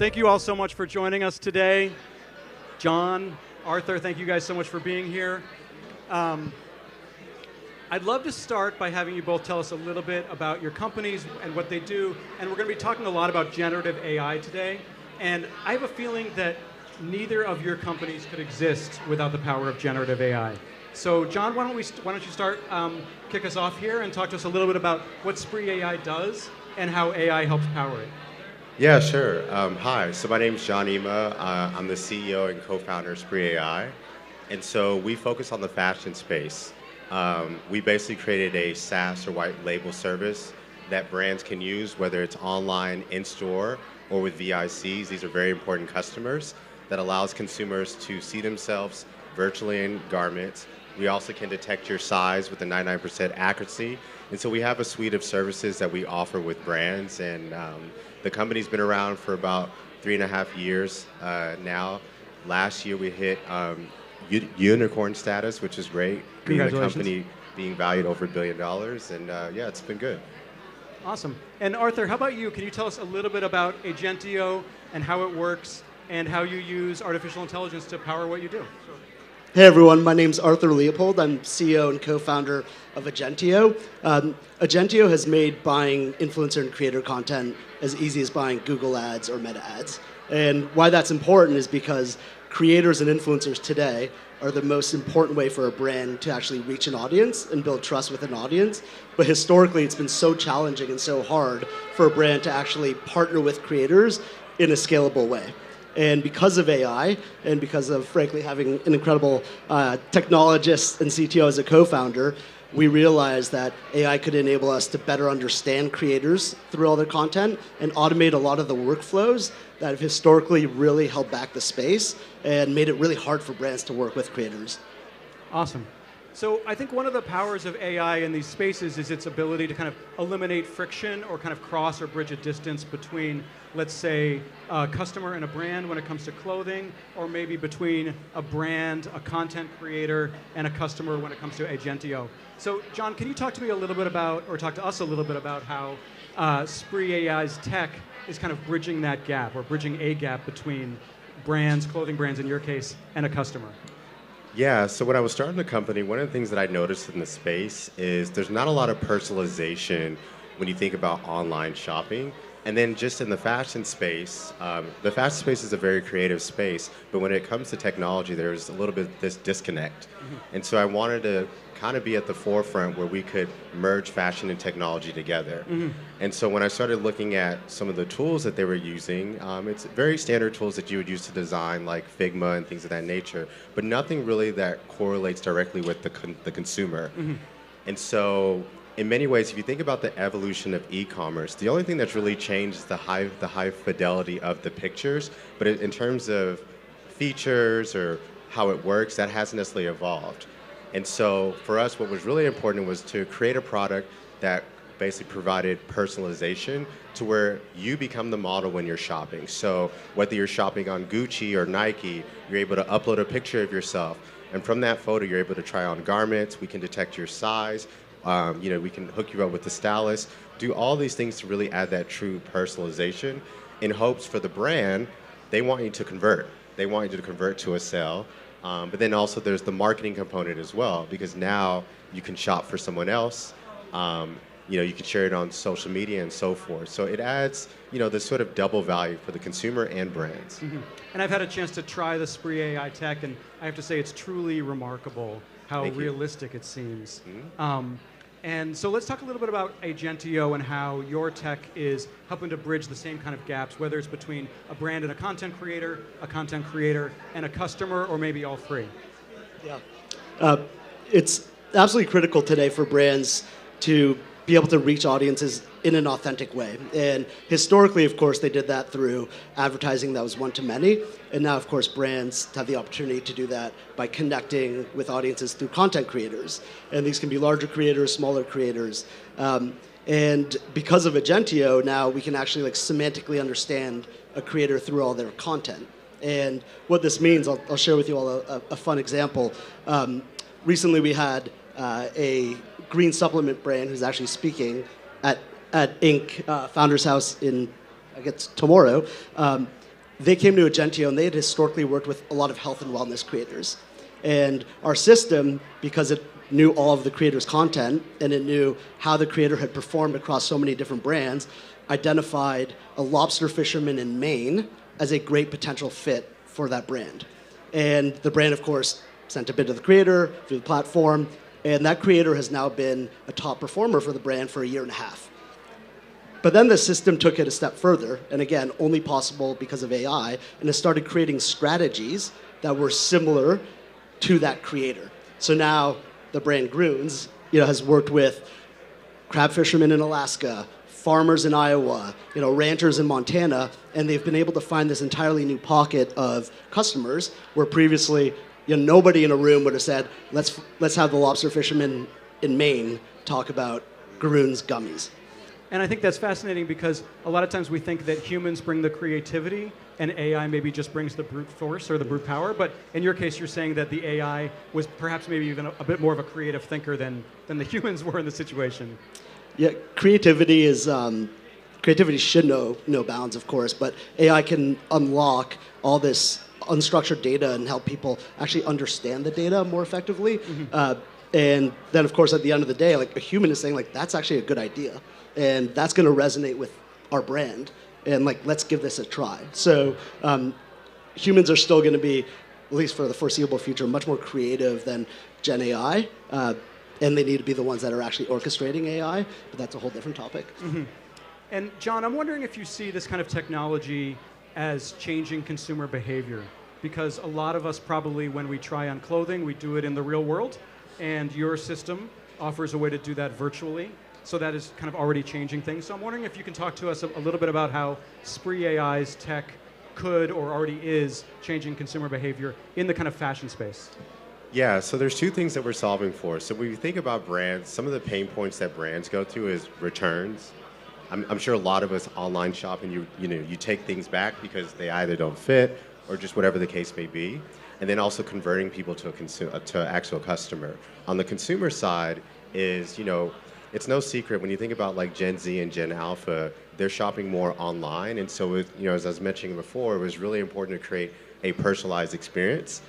Thank you all so much for joining us today. John, Arthur, thank you guys so much for being here. I'd love to start by having you both tell us a little bit about your companies and what they do. And we're going to be talking a lot about generative AI today. And I have a feeling that neither of your companies could exist without the power of generative AI. So John, why don't you start, kick us off here and talk to us a little bit about what Spree AI does and how AI helps power it. Yeah, sure. Hi, so my name is John Imah. I'm the CEO and co-founder of Spree AI. And so we focus on the fashion space. We basically created a SaaS or white label service that brands can use, whether it's online, in-store, or with VICs. These are very important customers that allows consumers to see themselves virtually in garments. We also can detect your size with a 99% accuracy. And so we have a suite of services that we offer with brands. And the company's been around for about 3.5 years now. Last year we hit unicorn status, which is great. Being the company being valued over $1 billion. And yeah, it's been good. Awesome. And Arthur, how about you? Can you tell us a little bit about Agentio and how it works and how you use artificial intelligence to power what you do? Sure. Hey everyone, my name's Arthur Leopold. I'm CEO and co-founder of Agentio. Agentio has made buying influencer and creator content as easy as buying Google ads or Meta ads. And why that's important is because creators and influencers today are the most important way for a brand to actually reach an audience and build trust with an audience. But historically, it's been so challenging and so hard for a brand to actually partner with creators in a scalable way. And because of AI, and because of, frankly, having an incredible technologist and CTO as a co-founder, we realized that AI could enable us to better understand creators through all their content and automate a lot of the workflows that have historically really held back the space and made it really hard for brands to work with creators. Awesome. So I think one of the powers of AI in these spaces is its ability to kind of eliminate friction or kind of cross or bridge a distance between, let's say, a customer and a brand when it comes to clothing, or maybe between a brand, a content creator, and a customer when it comes to Agentio. So John, can you talk to me a little bit about, or talk to us a little bit about how Spree AI's tech is kind of bridging that gap, or bridging a gap between brands, clothing brands in your case, and a customer? Yeah, so when I was starting the company, one of the things that I noticed in the space is there's not a lot of personalization when you think about online shopping. And then just in the fashion space is a very creative space, but when it comes to technology, there's a little bit of this disconnect. Mm-hmm. And so I wanted to kind of be at the forefront where we could merge fashion and technology together. Mm-hmm. And so when I started looking at some of the tools that they were using, it's very standard tools that you would use to design, like Figma and things of that nature, but nothing really that correlates directly with the consumer. Mm-hmm. And so in many ways, if you think about the evolution of e-commerce, the only thing that's really changed is the high fidelity of the pictures, but in terms of features or how it works, that hasn't necessarily evolved. And so for us, what was really important was to create a product that basically provided personalization to where you become the model when you're shopping. So whether you're shopping on Gucci or Nike, you're able to upload a picture of yourself. And from that photo, you're able to try on garments. We can detect your size. We can hook you up with the stylist. Do all these things to really add that true personalization in hopes for the brand, they want you to convert. They want you to convert to a sale. But then also there's the marketing component as well, because now you can shop for someone else. You can share it on social media and so forth. So it adds, this sort of double value for the consumer and brands. Mm-hmm. And I've had a chance to try the Spree AI tech, and I have to say it's truly remarkable how realistic it seems. Mm-hmm. And so let's talk a little bit about Agentio and how your tech is helping to bridge the same kind of gaps, whether it's between a brand and a content creator and a customer, or maybe all three. Yeah. It's absolutely critical today for brands to be able to reach audiences in an authentic way. And historically, of course, they did that through advertising that was one-to-many. And now, of course, brands have the opportunity to do that by connecting with audiences through content creators. And these can be larger creators, smaller creators. And because of Agentio, now we can actually semantically understand a creator through all their content. And what this means, I'll share with you all a fun example. Recently, we had a green supplement brand who's actually speaking at Inc. Founders House in, I guess, tomorrow. they came to Agentio, and they had historically worked with a lot of health and wellness creators. And our system, because it knew all of the creator's content, and it knew how the creator had performed across so many different brands, identified a lobster fisherman in Maine as a great potential fit for that brand. And the brand, of course, sent a bid to the creator through the platform, and that creator has now been a top performer for the brand for a year and a half. But then the system took it a step further, and again, only possible because of AI, and it started creating strategies that were similar to that creator. So now the brand Groons, has worked with crab fishermen in Alaska, farmers in Iowa, ranchers in Montana, and they've been able to find this entirely new pocket of customers where previously nobody in a room would have said, let's have the lobster fisherman in Maine talk about Groons gummies. And I think that's fascinating because a lot of times we think that humans bring the creativity and AI maybe just brings the brute force or the brute power. But in your case, you're saying that the AI was perhaps maybe even a bit more of a creative thinker than the humans were in the situation. Yeah, creativity should know bounds, of course, but AI can unlock all this unstructured data and help people actually understand the data more effectively. Mm-hmm. And then, of course, at the end of the day, a human is saying, that's actually a good idea. And that's going to resonate with our brand. And, let's give this a try. So humans are still going to be, at least for the foreseeable future, much more creative than Gen AI. And they need to be the ones that are actually orchestrating AI. But that's a whole different topic. Mm-hmm. And, John, I'm wondering if you see this kind of technology as changing consumer behavior. Because a lot of us probably, when we try on clothing, we do it in the real world. And your system offers a way to do that virtually. So that is kind of already changing things. So I'm wondering if you can talk to us a little bit about how Spree AI's tech could or already is changing consumer behavior in the kind of fashion space. Yeah, so there's two things that we're solving for. So when you think about brands, some of the pain points that brands go through is returns. I'm sure a lot of us online shopping, you take things back because they either don't fit or just whatever the case may be. And then also converting people to an actual customer. On the consumer side is, it's no secret when you think about Gen Z and Gen Alpha, they're shopping more online. And so, as I was mentioning before, it was really important to create a personalized experience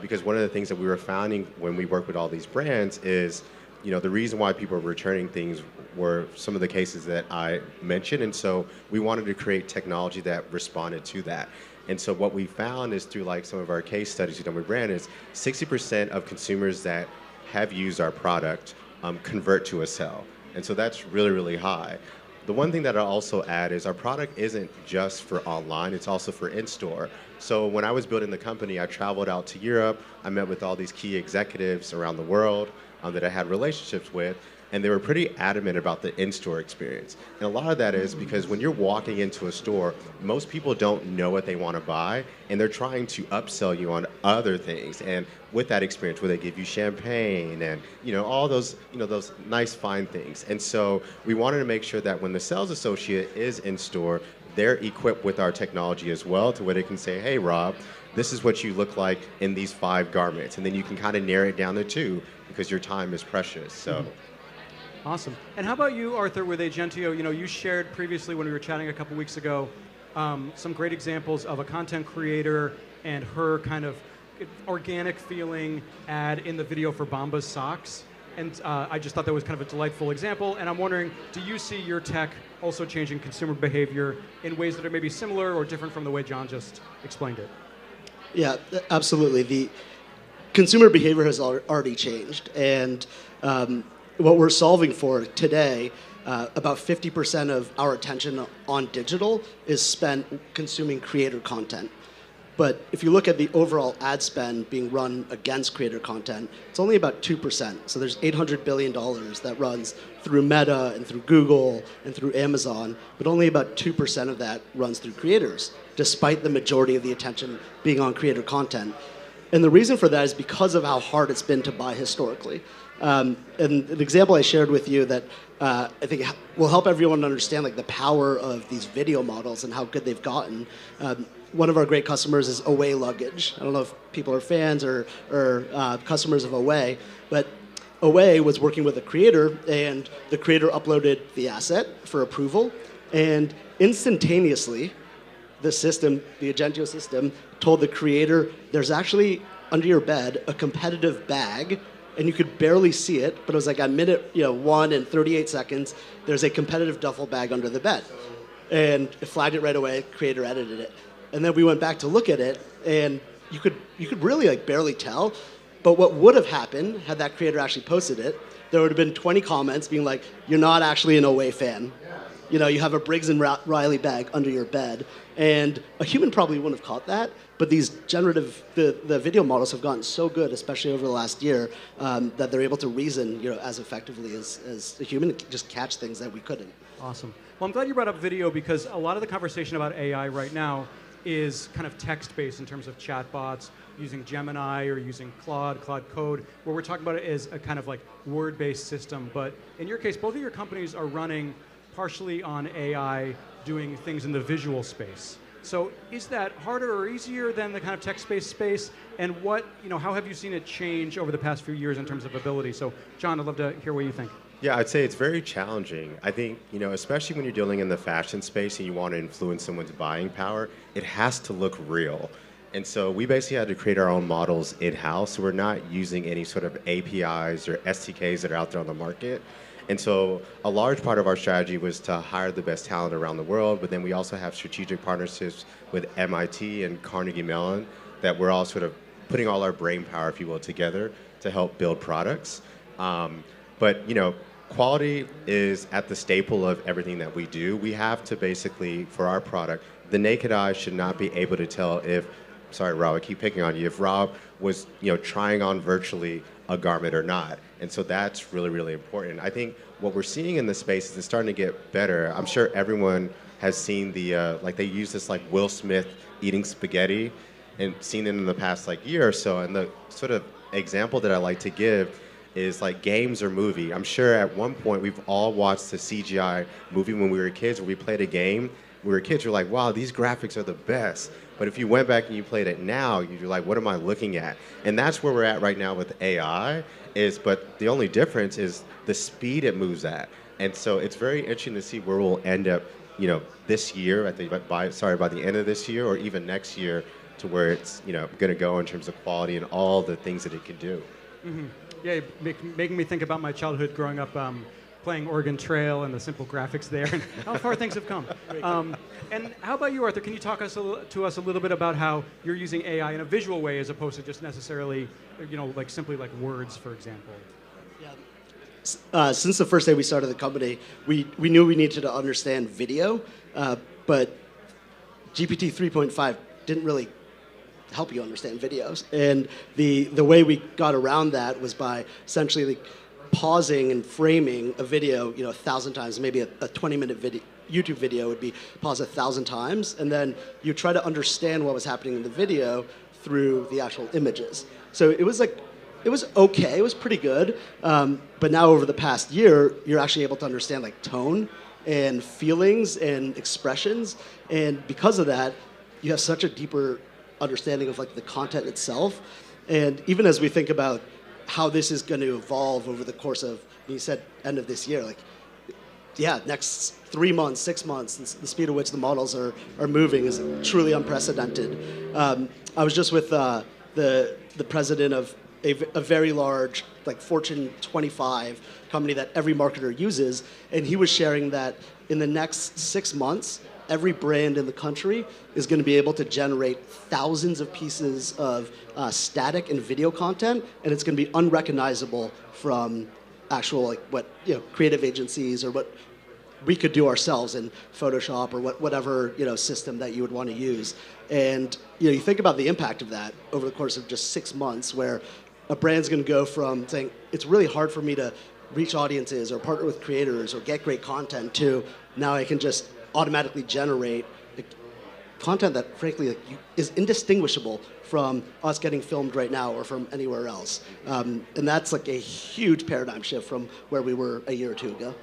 because one of the things that we were finding when we work with all these brands is, the reason why people are returning things were some of the cases that I mentioned. And so we wanted to create technology that responded to that. And so what we found is through some of our case studies we've done with brand is 60% of consumers that have used our product convert to a sale. And so that's really, really high. The one thing that I'll also add is our product isn't just for online, it's also for in-store. So when I was building the company, I traveled out to Europe, I met with all these key executives around the world that I had relationships with, and they were pretty adamant about the in-store experience. And a lot of that is because when you're walking into a store, most people don't know what they want to buy, and they're trying to upsell you on other things. And with that experience, where they give you champagne and all those those nice fine things. And so we wanted to make sure that when the sales associate is in store, they're equipped with our technology as well, to where they can say, "Hey, Rob, this is what you look like in these 5 garments," and then you can kind of narrow it down to 2 because your time is precious. So. Mm-hmm. Awesome. And how about you, Arthur, with Agentio? You shared previously when we were chatting a couple weeks ago some great examples of a content creator and her kind of organic feeling ad in the video for Bombas socks. And I just thought that was kind of a delightful example. And I'm wondering, do you see your tech also changing consumer behavior in ways that are maybe similar or different from the way John just explained it? Yeah, absolutely. The consumer behavior has already changed. And what we're solving for today, about 50% of our attention on digital is spent consuming creator content. But if you look at the overall ad spend being run against creator content, it's only about 2%. So there's $800 billion that runs through Meta and through Google and through Amazon, but only about 2% of that runs through creators, despite the majority of the attention being on creator content. And the reason for that is because of how hard it's been to buy historically. And an example I shared with you that I think will help everyone understand the power of these video models and how good they've gotten. One of our great customers is Away Luggage. I don't know if people are fans or customers of Away, but Away was working with a creator, and the creator uploaded the asset for approval, and instantaneously, the system, the Agentio system, told the creator, there's actually under your bed a competitive bag, and you could barely see it, but it was like at minute 1 and 38 seconds, there's a competitive duffel bag under the bed. And it flagged it right away, creator edited it. And then we went back to look at it, and you could really like barely tell. But what would have happened had that creator actually posted it, there would have been 20 comments being like, you're not actually an Away fan. You have a Briggs and Riley bag under your bed. And a human probably wouldn't have caught that, but these generative, the video models have gotten so good, especially over the last year, that they're able to reason as effectively as a human, just catch things that we couldn't. Awesome. Well, I'm glad you brought up video because a lot of the conversation about AI right now is kind of text-based in terms of chatbots, using Gemini or using Claude Code, where we're talking about it as a kind of like word-based system. But in your case, both of your companies are running partially on AI doing things in the visual space. So is that harder or easier than the kind of text-based space? And how have you seen it change over the past few years in terms of ability? So John, I'd love to hear what you think. Yeah, I'd say it's very challenging. I think, especially when you're dealing in the fashion space and you want to influence someone's buying power, it has to look real. And so we basically had to create our own models in-house. So we're not using any sort of APIs or SDKs that are out there on the market. And so a large part of our strategy was to hire the best talent around the world, but then we also have strategic partnerships with MIT and Carnegie Mellon that we're all sort of putting all our brain power, if you will, together to help build products. But quality is at the staple of everything that we do. We have to basically, for our product, the naked eye should not be able to tell if, sorry, Rob, I keep picking on you, if Rob was, trying on virtually a garment or not. And so that's really, really important. I think what we're seeing in this space is it's starting to get better. I'm sure everyone has seen they use this like Will Smith eating spaghetti and seen it in the past year or so. And the sort of example that I like to give is like games or movie. I'm sure at one point we've all watched the CGI movie when we were kids, where we played a game. When we were kids, you're like, wow, these graphics are the best. But if you went back and you played it now, you're like, what am I looking at? And that's where we're at right now with AI, but the only difference is the speed it moves at. And so it's very interesting to see where we'll end up, this year, I think by the end of this year or even next year, to where it's, going to go in terms of quality and all the things that it can do. Mm-hmm. Yeah, making me think about my childhood growing up playing Oregon Trail and the simple graphics there and how far things have come. And how about you, Arthur? Can you talk to us a little bit about how you're using AI in a visual way as opposed to just necessarily, simply like words, for example? Yeah. Since the first day we started the company, we knew we needed to understand video, but GPT 3.5 didn't really help you understand videos. And the way we got around that was by essentially pausing and framing a video 1,000 times. Maybe a 20-minute YouTube video would be paused 1,000 times, and then you try to understand what was happening in the video through the actual images. So it was okay, it was pretty good, but now over the past year, you're actually able to understand tone and feelings and expressions, and because of that, you have such a deeper understanding of the content itself. And even as we think about how this is going to evolve over the course of, you said end of this year, next 3 months, 6 months, the speed at which the models are moving is truly unprecedented. I was just with the president of a very large Fortune 25 company that every marketer uses, and he was sharing that in the next 6 months, every brand in the country is going to be able to generate thousands of pieces of static and video content, and it's going to be unrecognizable from actual what creative agencies or what we could do ourselves in Photoshop or whatever system that you would want to use. And you think about the impact of that over the course of just 6 months, where a brand's going to go from saying it's really hard for me to reach audiences or partner with creators or get great content to now I can just automatically generate content that frankly is indistinguishable from us getting filmed right now or from anywhere else. And that's a huge paradigm shift from where we were a year or two ago.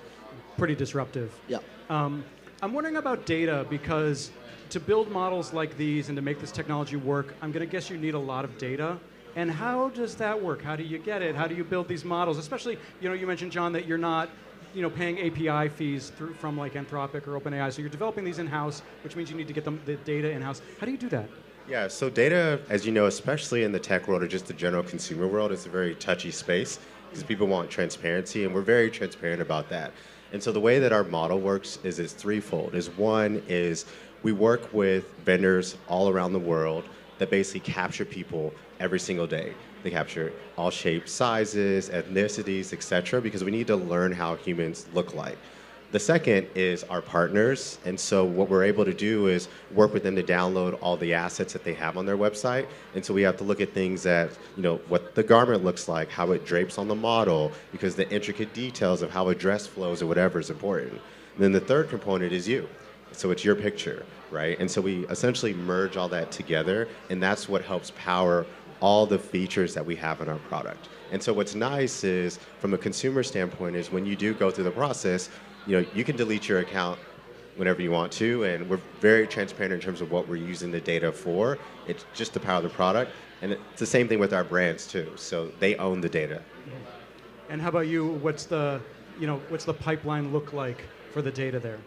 Pretty disruptive. Yeah. I'm wondering about data, because to build models like these and to make this technology work, I'm going to guess you need a lot of data. And how does that work? How do you get it? How do you build these models? Especially, you mentioned, John, that you're not paying API fees from like Anthropic or OpenAI. So you're developing these in-house, which means you need to get the data in-house. How do you do that? Yeah, so data, as you know, especially in the tech world or just the general consumer world, is a very touchy space because people want transparency, and we're very transparent about that. And so the way that our model works is it's threefold. One is we work with vendors all around the world that basically capture people every single day. They capture all shapes, sizes, ethnicities, etc., because we need to learn how humans look like. The second is our partners, and so what we're able to do is work with them to download all the assets that they have on their website, and so we have to look at things that, what the garment looks like, how it drapes on the model, because the intricate details of how a dress flows or whatever is important. And then the third component is you. So it's your picture, right? And so we essentially merge all that together, and that's what helps power all the features that we have in our product. And so what's nice is, from a consumer standpoint, is when you do go through the process, you can delete your account whenever you want to, and we're very transparent in terms of what we're using the data for. It's just to power the product, and it's the same thing with our brands too. So they own the data. And how about you? What's the pipeline look like for the data there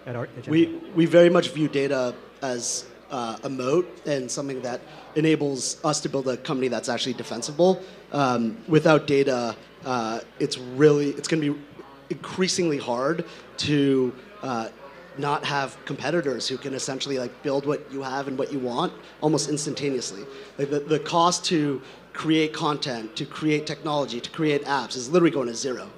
at Agentio? We very much view data as a moat and something that enables us to build a company that's actually defensible. Without data, it's going to be increasingly hard to not have competitors who can essentially build what you have and what you want almost instantaneously. The cost to create content, to create technology, to create apps is literally going to zero.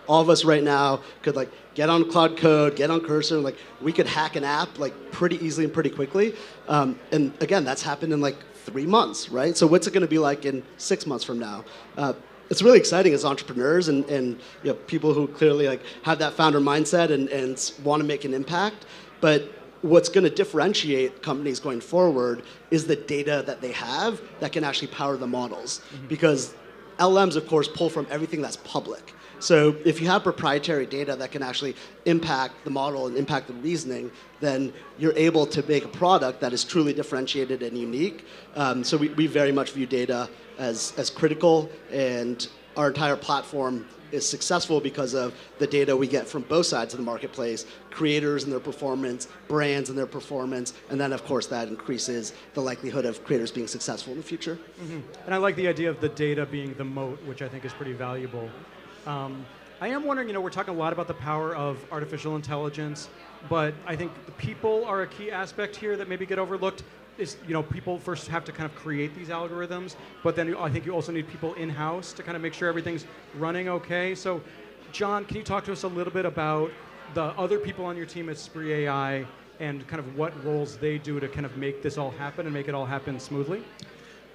All of us right now could get on Cloud Code, get on Cursor, we could hack an app pretty easily and pretty quickly. And again, that's happened in 3 months, right? So what's it going to be like in 6 months from now? It's really exciting as entrepreneurs and people who clearly have that founder mindset and want to make an impact. But what's going to differentiate companies going forward is the data that they have that can actually power the models. Mm-hmm. Because LLMs, of course, pull from everything that's public. So if you have proprietary data that can actually impact the model and impact the reasoning, then you're able to make a product that is truly differentiated and unique. So we very much view data as critical, and our entire platform is successful because of the data we get from both sides of the marketplace, creators and their performance, brands and their performance, and then of course that increases the likelihood of creators being successful in the future. Mm-hmm. And I like the idea of the data being the moat, which I think is pretty valuable. I am wondering, we're talking a lot about the power of artificial intelligence, but I think the people are a key aspect here that maybe get overlooked. Is, people first have to kind of create these algorithms, but then I think you also need people in-house to kind of make sure everything's running okay. So, John, can you talk to us a little bit about the other people on your team at Spree AI and kind of what roles they do to kind of make this all happen and make it all happen smoothly?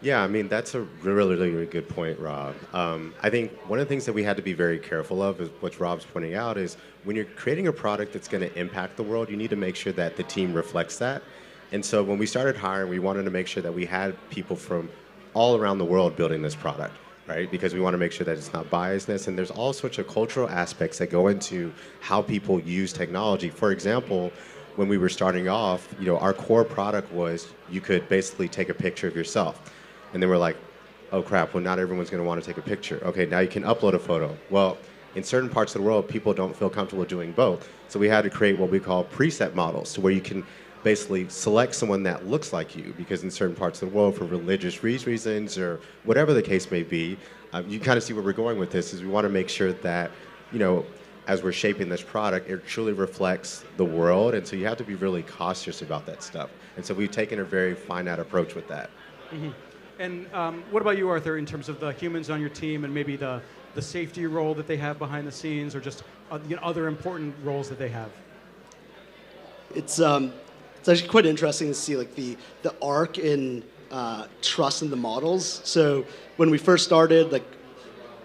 Yeah, I mean, that's a really, really good point, Rob. I think one of the things that we had to be very careful of, is what Rob's pointing out, is when you're creating a product that's going to impact the world, you need to make sure that the team reflects that. And so when we started hiring, we wanted to make sure that we had people from all around the world building this product, right? Because we want to make sure that it's not biasness, and there's all sorts of cultural aspects that go into how people use technology. For example, when we were starting off, our core product was you could basically take a picture of yourself. And then we're like, oh crap, well not everyone's going to want to take a picture. Okay, now you can upload a photo. Well, in certain parts of the world, people don't feel comfortable doing both. So we had to create what we call preset models, to where you can basically select someone that looks like you, because in certain parts of the world, for religious reasons or whatever the case may be, you kind of see where we're going with this, is we want to make sure that, as we're shaping this product, it truly reflects the world, and so you have to be really cautious about that stuff. And so we've taken a very finite approach with that. Mm-hmm. And what about you, Arthur, in terms of the humans on your team and maybe the safety role that they have behind the scenes, or just other important roles that they have? It's actually quite interesting to see the arc in trust in the models. So when we first started,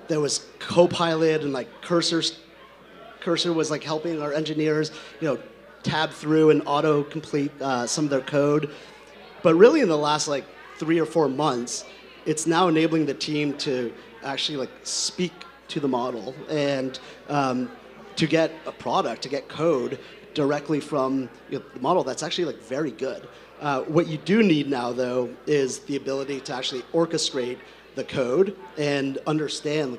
there was Copilot and Cursor was helping our engineers, tab through and auto-complete some of their code. But really in the last 3 or 4 months, it's now enabling the team to actually speak to the model and to get a product, to get code directly from the model that's actually very good. What you do need now, though, is the ability to actually orchestrate the code and understand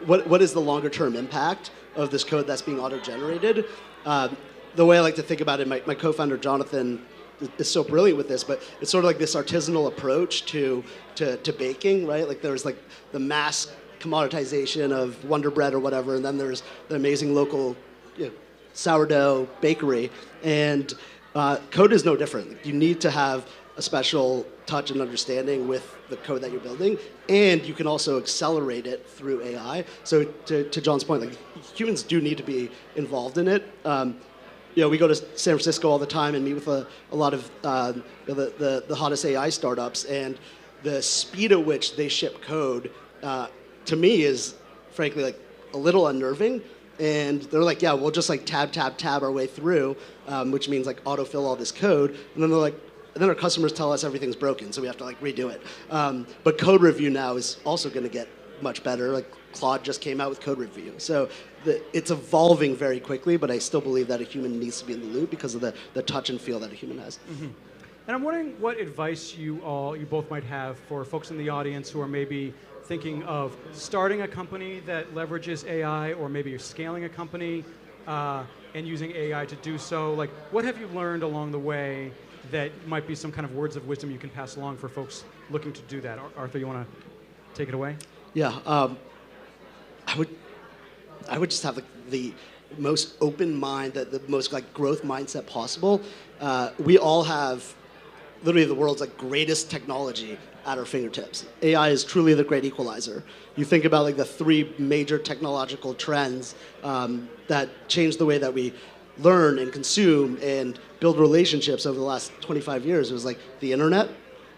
what is the longer term impact of this code that's being auto-generated? The way I like to think about it, my co-founder Jonathan is so brilliant with this, but it's sort of like this artisanal approach to baking, right? Like there's like the mass commoditization of Wonder Bread or whatever, and then there's the amazing local sourdough bakery, and code is no different. You need to have a special touch and understanding with the code that you're building, and you can also accelerate it through AI. So to John's point, like humans do need to be involved in it. We go to San Francisco all the time and meet with a lot of the hottest AI startups, and the speed at which they ship code, to me, is frankly like a little unnerving. And they're like, yeah, we'll just like tab our way through, which means like autofill all this code, and then they're like, and then our customers tell us everything's broken, so we have to like redo it. But code review now is also going to get much better. Like Claude just came out with code review, so it's evolving very quickly. But I still believe that a human needs to be in the loop because of the touch and feel that a human has. Mm-hmm. And I'm wondering what advice you both might have for folks in the audience who are maybe thinking of starting a company that leverages AI, or maybe you're scaling a company and using AI to do so. Like, what have you learned along the way that might be some kind of words of wisdom you can pass along for folks looking to do that? Arthur, you want to take it away? Yeah, I would just have the most open mind, the most like growth mindset possible. We all have literally the world's like greatest technology at our fingertips. AI is truly the great equalizer. You think about like the three major technological trends that change the way that we learn and consume and build relationships over the last 25 years. It was like the internet,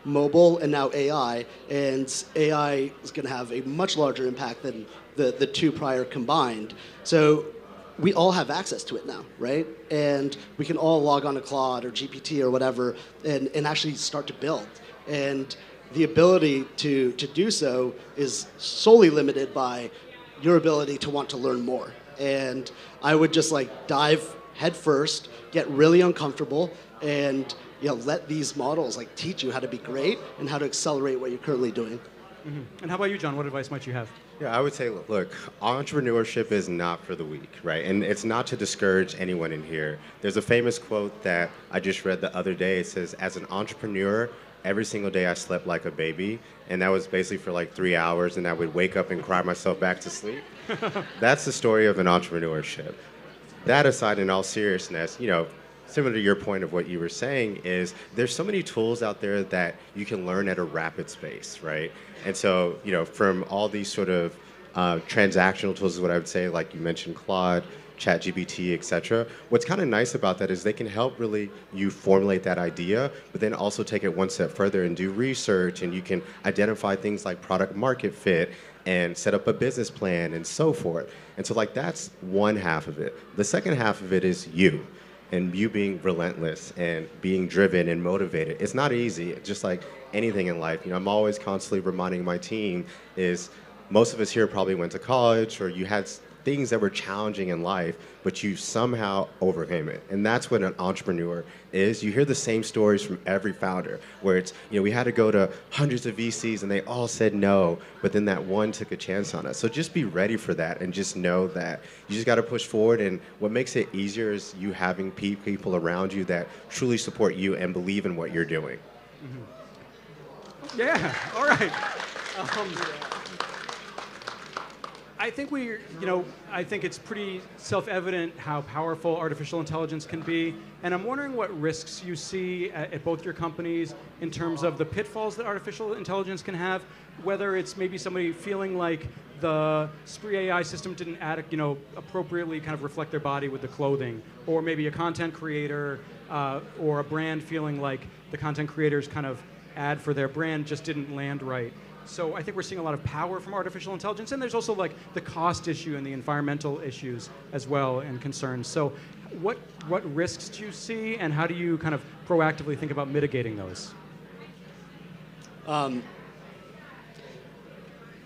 mobile, and now AI. And AI is going to have a much larger impact than the two prior combined. So we all have access to it now, right? And we can all log on to Claude or GPT or whatever and actually start to build. And the ability to do so is solely limited by your ability to want to learn more. And I would just like dive head first, get really uncomfortable, and let these models like teach you how to be great and how to accelerate what you're currently doing. Mm-hmm. And how about you, John? What advice might you have? Yeah, I would say, look, entrepreneurship is not for the weak, right? And it's not to discourage anyone in here. There's a famous quote that I just read the other day. It says, as an entrepreneur, every single day I slept like a baby, and that was basically for like 3 hours, and I would wake up and cry myself back to sleep. That's the story of an entrepreneurship. That aside, in all seriousness, similar to your point of what you were saying, is there's so many tools out there that you can learn at a rapid pace, right? And so, from all these sort of transactional tools is what I would say, like you mentioned Claude, ChatGPT, etc. What's kind of nice about that is they can help really you formulate that idea, but then also take it one step further and do research, and you can identify things like product market fit and set up a business plan and so forth. And so like that's one half of it. The second half of it is you. And you being relentless and being driven and motivated. It's not easy, just like anything in life. I'm always constantly reminding my team is most of us here probably went to college, or you had things that were challenging in life, but you somehow overcame it. And that's what an entrepreneur is. You hear the same stories from every founder, where it's, we had to go to hundreds of VCs and they all said no, but then that one took a chance on us. So just be ready for that and just know that you just got to push forward. And what makes it easier is you having people around you that truly support you and believe in what you're doing. Mm-hmm. Yeah, all right. I think I think it's pretty self-evident how powerful artificial intelligence can be, and I'm wondering what risks you see at both your companies in terms of the pitfalls that artificial intelligence can have, whether it's maybe somebody feeling like the Spree AI system didn't appropriately kind of reflect their body with the clothing, or maybe a content creator or a brand feeling like the content creator's kind of ad for their brand just didn't land right. So I think we're seeing a lot of power from artificial intelligence, and there's also like the cost issue and the environmental issues as well and concerns. So what risks do you see, and how do you kind of proactively think about mitigating those?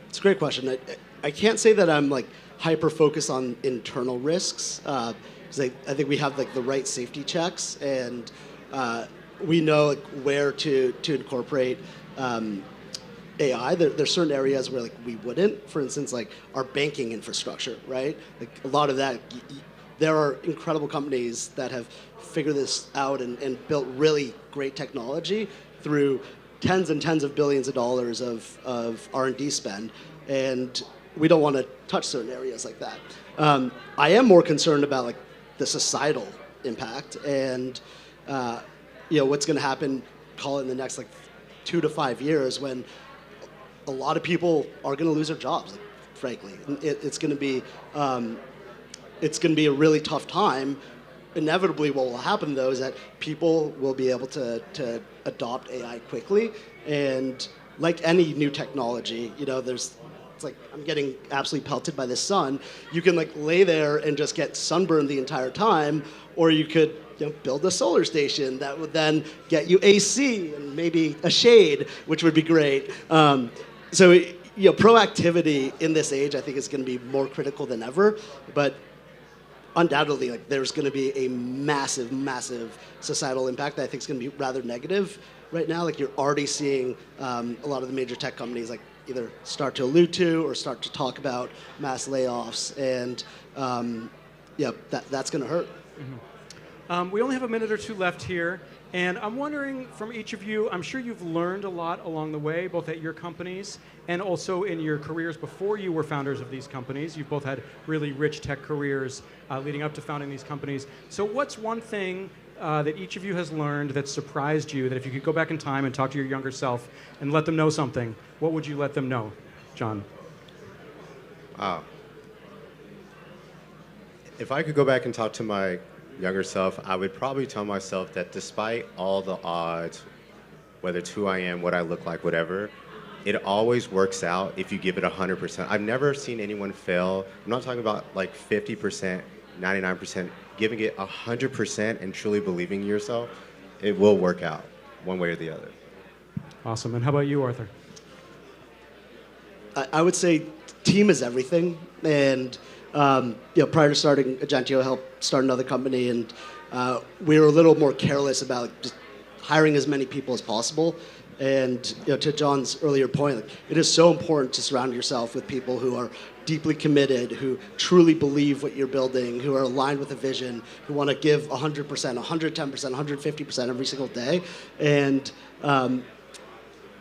It's a great question. I can't say that I'm like hyper focused on internal risks, because I think we have like the right safety checks, and we know like, where to incorporate AI. There's certain areas where like we wouldn't. For instance, like our banking infrastructure, right? Like a lot of that, there are incredible companies that have figured this out and built really great technology through tens and tens of billions of dollars of R&D spend, and we don't want to touch certain areas like that. I am more concerned about like the societal impact and what's going to happen, call it in the next like 2 to 5 years, when a lot of people are going to lose their jobs, like, frankly. It's going to be a really tough time. Inevitably, what will happen, though, is that people will be able to adopt AI quickly. And like any new technology, it's like I'm getting absolutely pelted by the sun. You can like lay there and just get sunburned the entire time, or you could build a solar station that would then get you AC and maybe a shade, which would be great. So proactivity in this age, I think, is going to be more critical than ever. But undoubtedly, like there's going to be a massive, massive societal impact that I think is going to be rather negative right now. Like you're already seeing a lot of the major tech companies like either start to allude to or start to talk about mass layoffs, and that's going to hurt. Mm-hmm. We only have a minute or two left here, and I'm wondering from each of you, I'm sure you've learned a lot along the way, both at your companies and also in your careers before you were founders of these companies. You've both had really rich tech careers leading up to founding these companies. So what's one thing that each of you has learned that surprised you, that if you could go back in time and talk to your younger self and let them know something, what would you let them know, John? Wow. If I could go back and talk to my younger self, I would probably tell myself that despite all the odds, whether it's who I am, what I look like, whatever, it always works out if you give it 100%. I've never seen anyone fail. I'm not talking about like 50%, 99%. Giving it 100% and truly believing in yourself, it will work out one way or the other. Awesome. And how about you, Arthur? I would say team is everything. And prior to starting Agentio, I helped start another company, and we were a little more careless about just hiring as many people as possible. And to John's earlier point, like, it is so important to surround yourself with people who are deeply committed, who truly believe what you're building, who are aligned with the vision, who want to give 100%, 110%, 150% every single day. And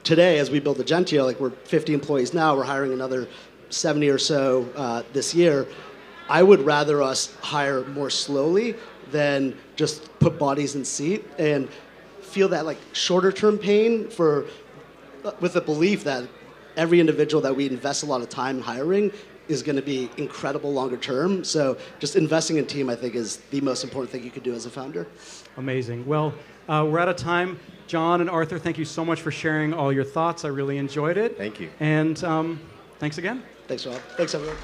today, as we build Agentio, like we're 50 employees now, we're hiring another 70 or so this year. I would rather us hire more slowly than just put bodies in seat and feel that like shorter term pain with the belief that every individual that we invest a lot of time hiring is going to be incredible longer term. So just investing in team, I think, is the most important thing you could do as a founder. Amazing. Well, we're out of time. John and Arthur, thank you so much for sharing all your thoughts. I really enjoyed it. Thank you. And thanks again. Thanks, Rob. Thanks, everyone.